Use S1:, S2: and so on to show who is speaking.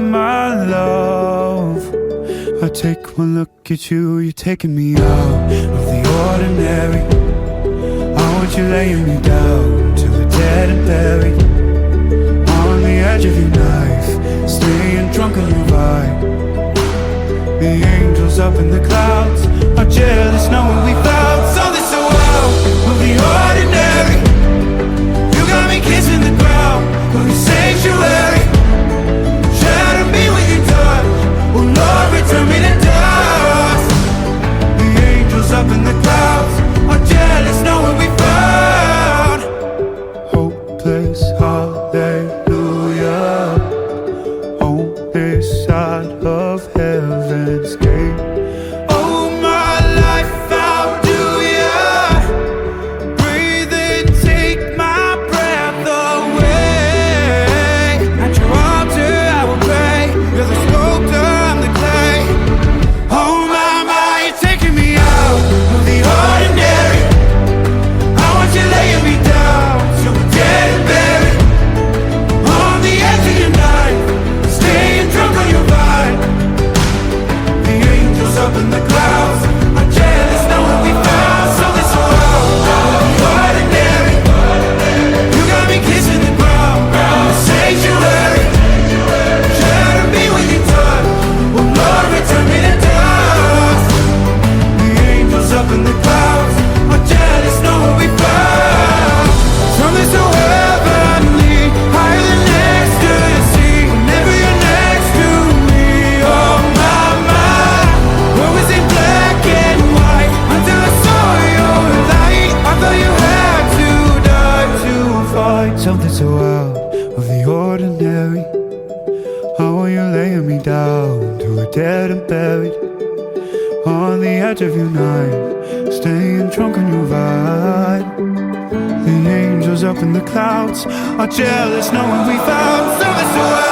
S1: my love. I take one look at you, you're taking me out of the ordinary. I want you laying me down till we're dead and buried. On the edge of your knife, staying drunk on your vibe. The angels up in the clouds are jealous knowing we found something so out of the ordinary. You got me kissing the ground of your sanctuary. Shadow me with your touch, oh Lord, return me to dust. The angels up in the clouds are jealous knowing we found hopeless hallelujah on this side of heaven's gate. Oh my life, how do ya breathe and take my breath away? At your altar I will pray, you're the sculptor, I'm the clay. Oh my, you're taking me out of the ordinary. I want you laying me down till we're dead and buried. On the edge of your knife, staying drunk on your vibe. The angels up in the clouds are jealous knowing we found something so out of the ordinary. You got me kissing the ground in the sanctuary. Shadow me with your touch, oh Lord, return me to dust. The angels up in the clouds are jealous knowing we found something so heavenly, higher than ecstasy. Whenever you're next to me, oh my, what was in black and white until I saw your light? I thought you had to die to fight something so out of the ordinary. I want you laying me down till we're dead and buried. On the edge of your knife, staying drunk on your vibe. The angels up in the clouds are jealous knowing we found something so out